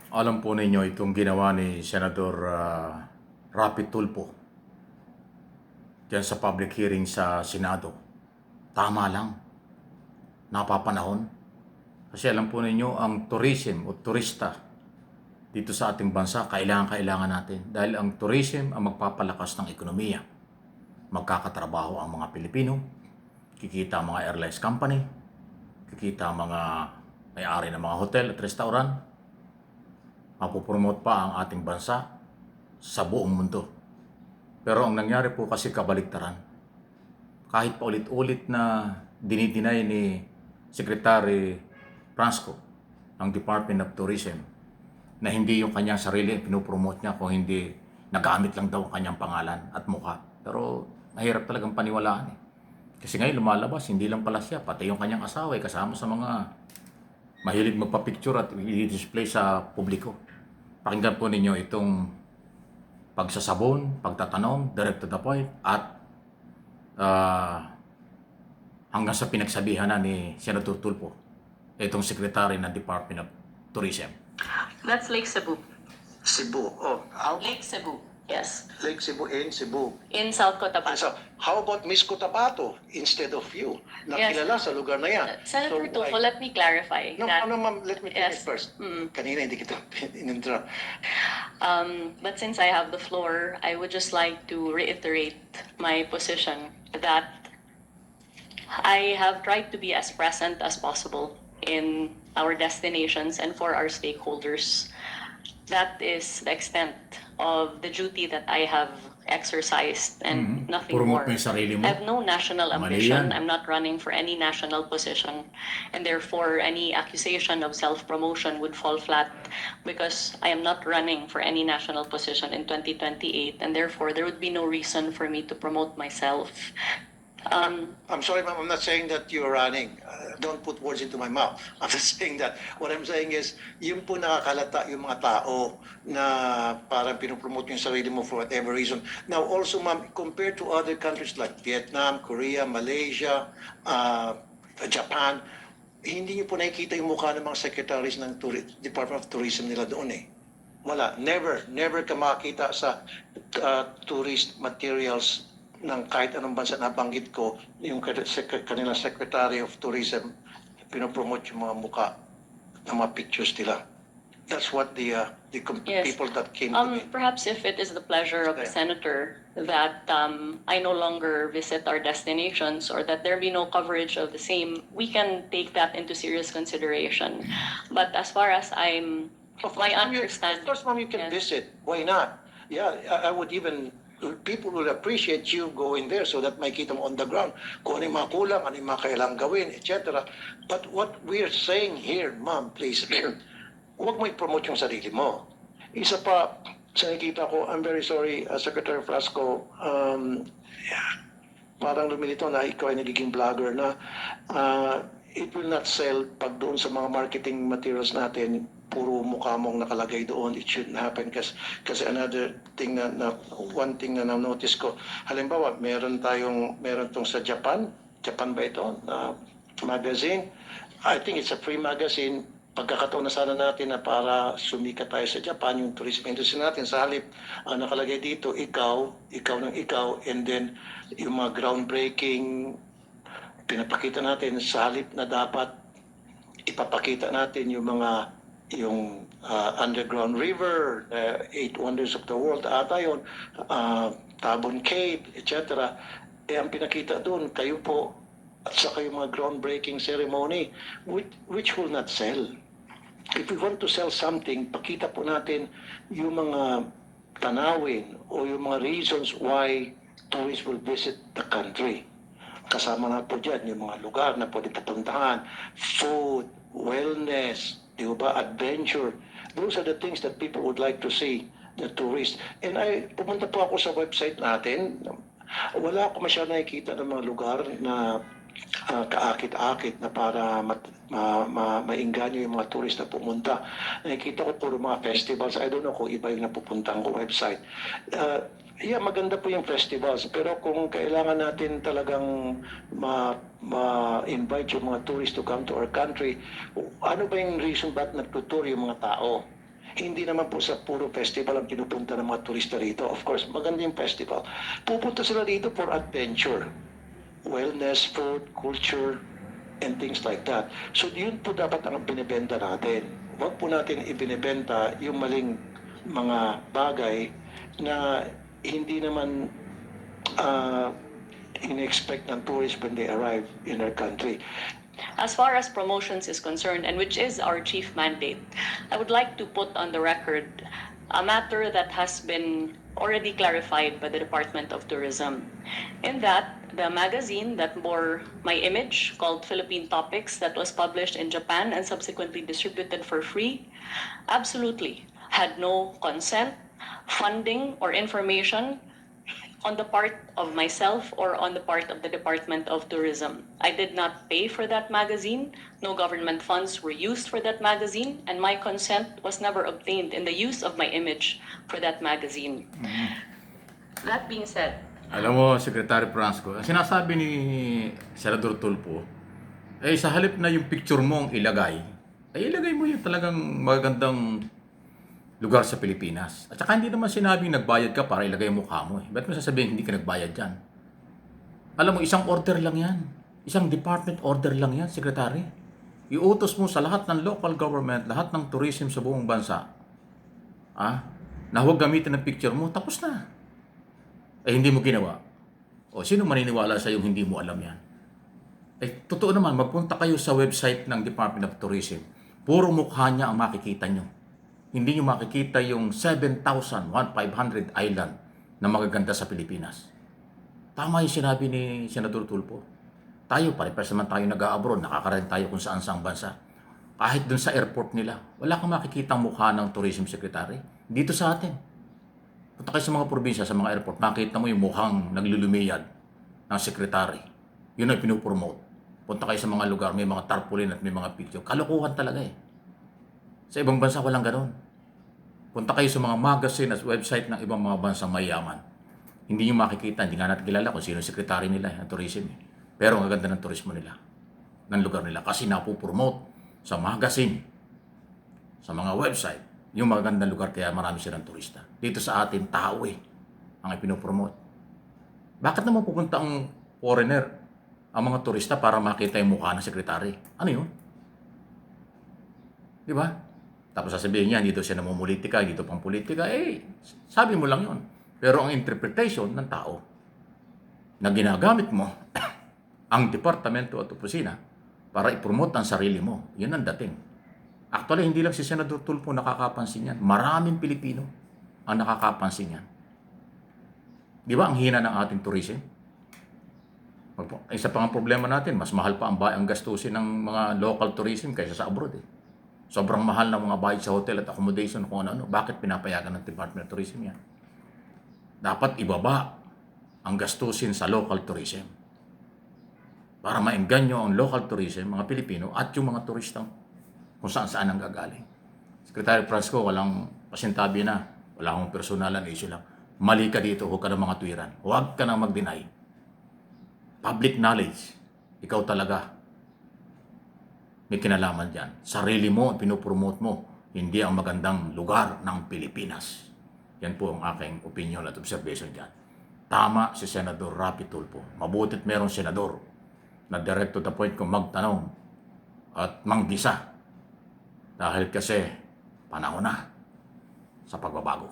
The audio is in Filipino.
Alam po ninyo itong ginawa ni Senador Rapi Tulfo diyan sa public hearing sa Senado. Tama lang, napapanahon. Kasi alam po ninyo, ang tourism o turista dito sa ating bansa, kailangan natin. Dahil ang tourism ang magpapalakas ng ekonomiya. Magkakatrabaho ang mga Pilipino, kikita ang mga airlines company, kikita ang mga may-ari ng mga hotel at restaurant, mapopromote pa ang ating bansa sa buong mundo. Pero ang nangyari po kasi kabaliktaran. Kahit paulit-ulit na dinideny ni Secretary Francisco ng Department of Tourism na hindi yung kanyang sarili ang pinopromote niya, kung hindi nagamit lang daw ang kanyang pangalan at mukha. Pero mahirap talagang paniwalaan eh. Kasi ngayon lumalabas, hindi lang pala siya, pati yung kanyang asawa ay kasama sa mga mahilig magpa-picture at i-display sa publiko. Pakinggan po ninyo itong pagsasabon, pagtatanong, direct to the point, at hanggang sa pinagsabihan na ni Senator Tulfo, itong Secretary ng Department of Tourism. That's Lake Cebu. Cebu. Oh, how Lake Cebu. Yes. Lake Cebu in Cebu. In South Cotabato. So, how about Miss Cotabato instead of you? Nakilala sa lugar na yan. Senator So, Tulfo, let me clarify No, that. no, ma'am, let me finish Yes. first. Mm. Kanina hindi kita in-interrupt. But since I have the floor, I would just like to reiterate my position that I have tried to be as present as possible in our destinations and for our stakeholders. That is the extent of the duty that I have exercised and nothing Promote more. mo yung sarili mo. I have no national Mali ambition. yan. I'm not running for any national position. And therefore, any accusation of self-promotion would fall flat because I am not running for any national position in 2028. And therefore, there would be no reason for me to promote myself. I'm sorry, ma'am, I'm not saying that you're running. Don't put words into my mouth. I'm just saying that what I'm saying is, yun po nakakalata yung mga tao na parang pinopromote yung sarili mo for whatever reason. Now also, ma'am, compared to other countries like Vietnam, Korea, Malaysia, Japan, hindi niyo po nakikita yung mukha ng mga secretaries ng Department of Tourism nila doon eh. Wala. Never ka makakita sa tourist materials ng kahit anong bansa na banggit ko, yung kanilang Secretary of Tourism, pinopromote yung mga muka ng mga pictures nila. That's what the Yes. people that came to me. Perhaps if it is the pleasure of the senator that I no longer visit our destinations or that there be no coverage of the same, we can take that into serious consideration. But as far as my understanding. Of course, ma'am, you can Yes. visit. Why not? Yeah, I would even, people will appreciate you going there so that makita mo on the ground kung ano yung mga kulang, ano yung mga kailangang gawin, etc. But what we're saying here, ma'am, please, huwag mo i-promote yung sarili mo. Isa pa, sa nakikita ko, I'm very sorry, Secretary Frasco, parang lumilito na ikaw ay nagiging vlogger na it will not sell pag doon sa mga marketing materials natin, puro mukha mong nakalagay doon. It shouldn't happen kasi another thing one thing na na-notice ko, halimbawa, meron tong sa Japan ba ito, na magazine. I think it's a free magazine. Pagkakataon na sana natin na para sumikat tayo sa Japan, yung tourism industry natin, sa halip, nakalagay dito, ikaw, and then yung mga groundbreaking, pinapakita natin sa halip na dapat ipapakita natin yung underground river, 8 wonders of the world, ata yun, Tabon Cave, etc. Ang pinakita doon, kayo po, at saka yung mga groundbreaking ceremony, which will not sell. If we want to sell something, pakita po natin yung mga tanawin o yung mga reasons why tourists will visit the country. Kasama na po dyan yung mga lugar na pwede pupuntahan, food, wellness, di ba, adventure. Those are the things that people would like to see, the tourists. And pumunta po ako sa website natin. Wala ako masyadong nakikita ng mga lugar na kaakit-akit na para mainganyo yung mga tourist na pumunta. Nakikita ko puro mga festivals. I don't know kung iba yung napupuntahan ko website. Yeah, maganda po yung festivals, pero kung kailangan natin talagang ma-invite yung mga tourists to come to our country, ano ba yung reason ba't nagtutour yung mga tao? Hindi naman po sa puro festival ang pinupunta ng mga turista rito. Of course, maganda yung festival. Pupunta sila dito for adventure, wellness, food, culture, and things like that. So yun po dapat ang binibenta natin. Huwag po natin ibinibenta yung maling mga bagay na hindi naman in-expect ng tourists when they arrive in our country. As far as promotions is concerned, and which is our chief mandate, I would like to put on the record a matter that has been already clarified by the Department of Tourism. In that, the magazine that bore my image, called Philippine Topics, that was published in Japan and subsequently distributed for free, absolutely had no consent, funding, or information on the part of myself or on the part of the Department of Tourism. I did not pay for that magazine. No government funds were used for that magazine, and my consent was never obtained in the use of my image for that magazine. That being said, Alam mo, Secretary Francisco, ang sinasabi ni Senador Tulfo, sa halip na yung picture mo ang ilagay, ay ilagay mo yung talagang magagandang lugar sa Pilipinas. At saka hindi naman sinabing nagbayad ka para ilagay yung mukha mo. Ba't mo sasabihin hindi ka nagbayad dyan? Alam mo, isang order lang yan. Isang department order lang yan, Secretary. Iutos mo sa lahat ng local government, lahat ng tourism sa buong bansa, na huwag gamitin ng picture mo, tapos na. Hindi mo ginawa. O sino maniniwala sa yung hindi mo alam yan? Totoo naman, magpunta kayo sa website ng Department of Tourism. Puro mukha niya ang makikita nyo. Hindi nyo makikita yung 7,500 island na magaganda sa Pilipinas. Tama yung sinabi ni Senador Tulfo. Tayo, pare-pares naman tayo nag-a-abroad, nakakarating tayo kung saan-saang bansa. Kahit dun sa airport nila, wala kang makikita ang mukha ng Tourism Secretary. Dito sa atin. Punta kayo sa mga probinsya, sa mga airport, makita mo yung mukhang naglulumiyad ng Secretary. Yun ay pinupromote. Punta kayo sa mga lugar, may mga tarpaulin at may mga picture. Kalokohan talaga eh. Sa ibang bansa, walang ganon. Punta kayo sa mga magazine at website ng ibang mga bansang mayaman. Hindi nyo makikita, hindi nga natin kilala kung sino yung secretary nila ng tourism. Pero ang gaganda ng turismo nila, ng lugar nila. Kasi napopromote sa magazine, sa mga website, yung magandang lugar kaya marami silang turista. Dito sa atin, tao ang ipinopromote. Bakit naman pupunta ang foreigner, ang mga turista para makita yung mukha ng secretary? Ano yun? Di ba? Tapos sasabihin niya, dito siya namumulitika, dito pang politika. Sabi mo lang yun. Pero ang interpretation ng tao na ginagamit mo ang departamento at opisina para ipromote ang sarili mo, yun ang dating. Actually, hindi lang si Senador Tulfo nakakapansin yan. Maraming Pilipino ang nakakapansin yan. Di ba ang hina ng ating tourism? Isa pa ang problema natin, mas mahal pa ang gastusin ng mga local tourism kaysa sa abroad Sobrang mahal ng mga bayad sa hotel at accommodation kung ano-ano. Bakit pinapayagan ng Department of Tourism yan? Dapat ibaba ang gastusin sa local tourism para maengganyo ang local tourism, mga Pilipino at yung mga turistang kung saan-saan ang gagaling. Secretary Francisco, walang pasintabi na. Wala akong personalan issue lang. Mali ka dito, huwag ka na mga tuwiran. Huwag ka na mag-deny. Public knowledge. Ikaw talaga may kinalaman dyan. Sarili mo, pinupromote mo, hindi ang magandang lugar ng Pilipinas. Yan po ang aking opinion at observation dyan. Tama si Senador Rapi Tulfo. Mabutit merong senador na direct to the point kung magtanong at manggisa. Dahil kasi panahon na sa pagbabago.